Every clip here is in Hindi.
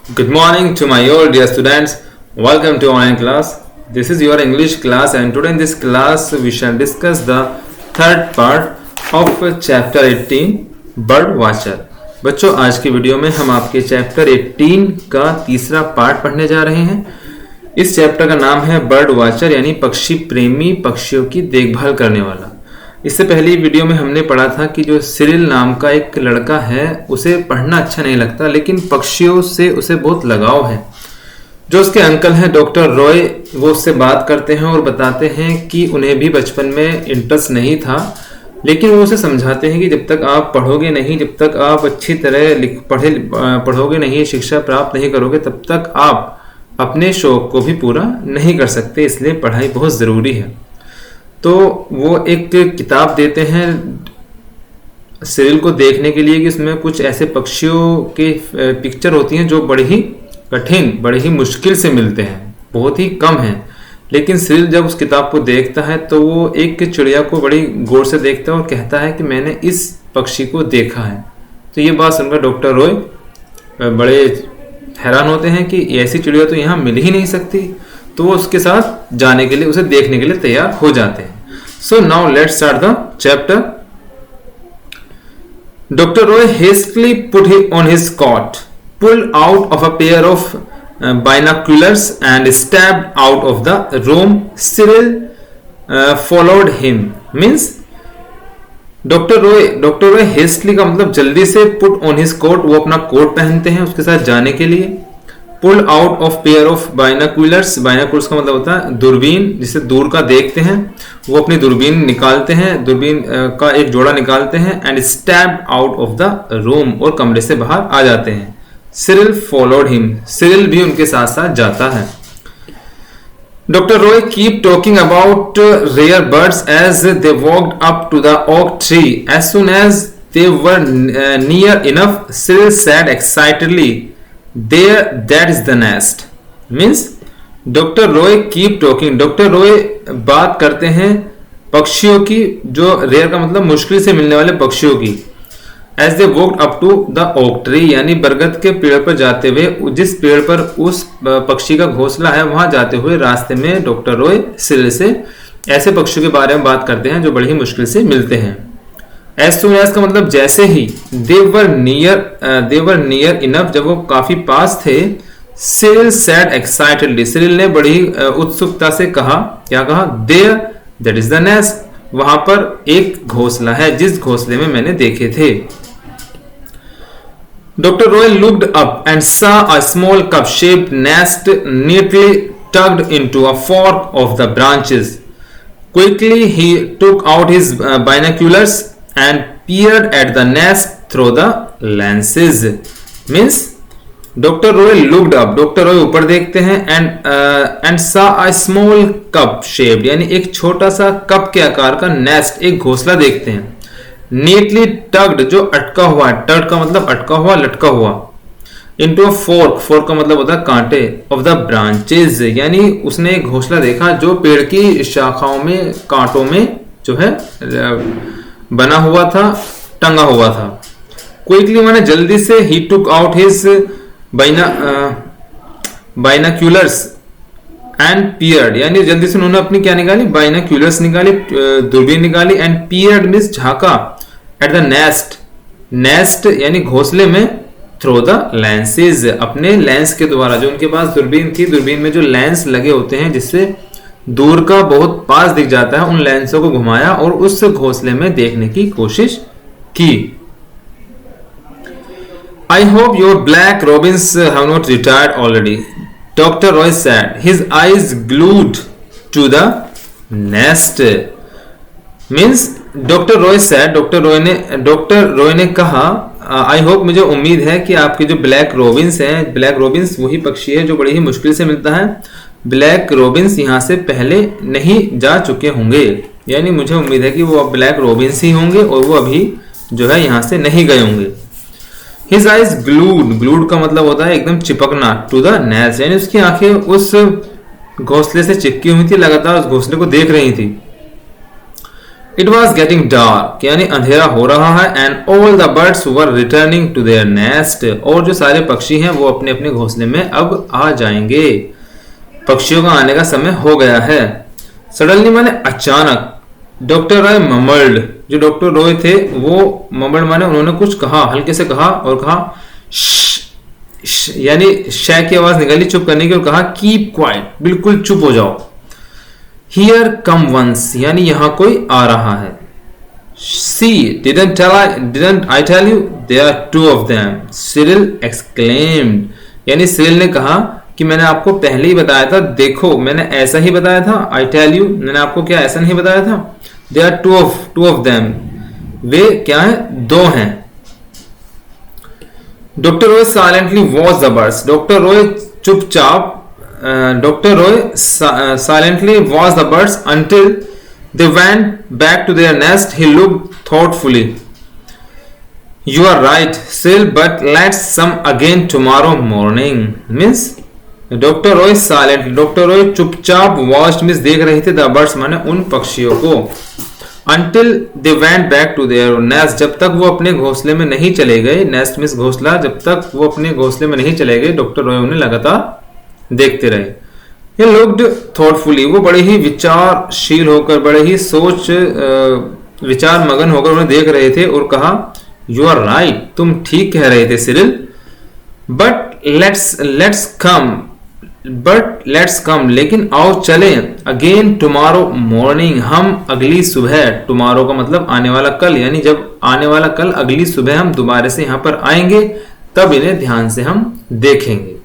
Good morning to my all dear students. Welcome to online class. This is your English class and today in this class we shall discuss the third part of chapter 18 Bird Watcher. बच्चों आज की वीडियो में हम आपके चैप्टर 18 का तीसरा पार्ट पढ़ने जा रहे हैं। इस चैप्टर का नाम है बर्ड वॉचर यानी पक्षी प्रेमी, पक्षियों की देखभाल करने वाला। इससे पहली वीडियो में हमने पढ़ा था कि जो सिरिल नाम का एक लड़का है उसे पढ़ना अच्छा नहीं लगता, लेकिन पक्षियों से उसे बहुत लगाव है। जो उसके अंकल हैं डॉक्टर रॉय, वो उससे बात करते हैं और बताते हैं कि उन्हें भी बचपन में इंटरेस्ट नहीं था, लेकिन वो उसे समझाते हैं कि जब तक आप पढ़ोगे नहीं, जब तक आप अच्छी तरह पढ़ोगे नहीं, शिक्षा प्राप्त नहीं करोगे, तब तक आप अपने शौक को भी पूरा नहीं कर सकते। इसलिए पढ़ाई बहुत ज़रूरी है। तो वो एक किताब देते हैं सिरिल को देखने के लिए कि उसमें कुछ ऐसे पक्षियों के पिक्चर होती हैं जो बड़े ही कठिन, बड़े ही मुश्किल से मिलते हैं, बहुत ही कम हैं। लेकिन सिरिल जब उस किताब को देखता है तो वो एक चिड़िया को बड़ी गौर से देखता है और कहता है कि मैंने इस पक्षी को देखा है। तो ये बात सुनकर डॉक्टर रॉय बड़े हैरान होते हैं कि ऐसी चिड़िया तो यहाँ मिल ही नहीं सकती। तो वो उसके साथ जाने के लिए, उसे देखने के लिए तैयार हो जाते हैं। So now let's start the chapter. Doctor Roy hastily put on his coat, pulled out of a pair of binoculars and stepped out of the room. Cyril followed him. Means doctor Roy hastily का मतलब जल्दी से, पुट ऑन हिज कोट वो अपना कोट पहनते हैं उसके साथ जाने के लिए। Pull out of pair of binoculars, binoculars का मतलब होता है दूरबीन, जिसे दूर का देखते हैं। वो अपनी दूरबीन निकालते हैं, दूरबीन का एक जोड़ा निकालते हैं। And stepped out of the room, और कमरे से बाहर आ जाते हैं। सिरिल फॉलोड हिम, सिरिल भी उनके साथ साथ जाता है। Doctor Roy keep talking about rare birds as they walked up to the oak tree. As soon as they were near enough, Cyril said excitedly, There, that is the nest. Means doctor Roy keep talking, doctor Roy बात करते हैं पक्षियों की, जो रेयर का मतलब मुश्किल से मिलने वाले पक्षियों की। As they walked up to the oak tree, यानी बरगद के पेड़ पर जाते हुए, जिस पेड़ पर उस पक्षी का घोंसला है वहां जाते हुए रास्ते में डॉक्टर रॉय सिरिल से ऐसे पक्षियों के बारे में बात करते हैं जो बड़ी ही मुश्किल से मिलते हैं। एज सुन एज का मतलब जैसे ही, देवर नियर इनफ, जब वो काफी पास थे। सिरिल सेड एक्साइटेडली, सिरिल ने बड़ी उत्सुकता से कहा, क्या कहा? There, that is the nest, वहां पर एक घोंसला है जिस घोंसले में मैंने देखे थे। Doctor Roy looked up and saw a small cup-shaped nest neatly tucked into a fork of the branches. Quickly he took out his binoculars and peered at the nest through the lenses. Means doctor Roy looked up, doctor Roy ऊपर देखते हैं and saw a small cup shaped, यानी एक छोटा सा कप के आकार का नेस्ट, एक घोंसला देखते हैं। neatly tucked, जो अटका हुआ, टर्ड का मतलब अटका हुआ, लटका हुआ। into a fork, fork का मतलब होता है कांटे, of the branches, यानी उसने एक घोंसला देखा जो पेड़ की शाखाओं में, कांटों में जो है बना हुआ था, टंगा हुआ था। क्विकली माने जल्दी से, he took out his binoculars and peered, यानी जल्दी से उन्होंने अपनी क्या निकाली? बाइनोक्यूलर्स निकाली, दूरबीन निकाली। एंड पियर्ड मींस झांका, एट द नेस्ट, नेस्ट यानी घोंसले में, थ्रू द लेंसेज, अपने लेंस के द्वारा, जो उनके पास दूरबीन थी, दूरबीन में जो लेंस लगे होते हैं जिससे दूर का बहुत पास दिख जाता है, उन लेंसों को घुमाया और उस घोंसले में देखने की कोशिश की। I hope your black robins have not retired already, Dr. Roy said, his eyes glued to the nest. Means doctor Roy said, doctor Roy ने कहा, आई होप, मुझे उम्मीद है कि आपके जो ब्लैक रोबिन्स हैं, ब्लैक रोबिन्स वही पक्षी है जो बड़ी ही मुश्किल से मिलता है, ब्लैक रोबिन्स यहाँ से पहले नहीं जा चुके होंगे, यानी मुझे उम्मीद है कि वो अब ब्लैक रोबिन्स ही होंगे और वो अभी जो है यहाँ से नहीं गए होंगे। His eyes glued का मतलब होता है एकदम चिपकना, to the nest, यानी उसकी आंखें उस घोंसले से चिपकी हुई थी, लगातार उस घोंसले को देख रही थी। इट वॉज गेटिंग डार्क, यानी अंधेरा हो रहा है। And all the birds were returning to their nest, और जो सारे पक्षी हैं वो अपने अपने घोंसले में अब आ जाएंगे। पक्षियों का आने का समय हो गया है। सडनली माने अचानक, डॉक्टर रॉय ममल्ड, जो डॉक्टर रॉय थे वो ममल्ड माने उन्होंने कुछ कहा, हल्के से कहा और कहा यानी शय की आवाज निकाली चुप करने की, और कहा कीप क्वाइट, बिल्कुल चुप हो जाओ। हियर कम वंस, यानी यहां कोई आ रहा है। See didn't I tell you there are two of them, Cyril exclaimed, यानी सिरिल ने कहा कि मैंने आपको पहले ही बताया था, देखो मैंने ऐसा ही बताया था। आई टेल यू, मैंने आपको क्या ऐसा नहीं बताया था। They are two of them, वे क्या है, दो हैं। Doctor Roy silently watch the birds, doctor Roy चुपचाप, doctor Roy silently watch the birds until they went back to their nest. He looked thoughtfully. You are right सिल, but let's some again tomorrow morning. Means doctor Roy silent, doctor Roy चुपचाप वॉच्ड, मीन्स देख रहे थे, द बर्ड्स माने उन पक्षियों को। Until they went back to their nest, जब तक वो अपने घोंसले में नहीं चले गए। नेस्ट मीन्स घोंसला, जब तक वो अपने घोंसले में नहीं चले गए डॉक्टर रॉय उन्हें लगातार देखते रहे। ये लुक्ड थॉटफुली, वो बड़े ही विचारशील होकर, बड़े ही सोच विचार मगन होकर उन्हें देख रहे थे और कहा यू आर राइट, तुम ठीक कह रहे थे सिरिल, बट लेट्स कम, लेकिन आओ चलें, अगेन टुमारो मॉर्निंग, हम अगली सुबह, टुमारो का मतलब आने वाला कल, यानी जब आने वाला कल अगली सुबह हम दोबारा से यहां पर आएंगे, तब इन्हें ध्यान से हम देखेंगे।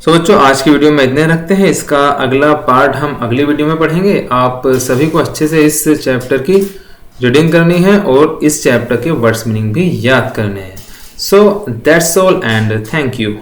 सो बच्चों आज की वीडियो में इतने रखते हैं, इसका अगला पार्ट हम अगली वीडियो में पढ़ेंगे। आप सभी को अच्छे से इस चैप्टर की रीडिंग करनी है और इस चैप्टर के वर्ड्स मीनिंग भी याद करने हैं। So that's all and thank you.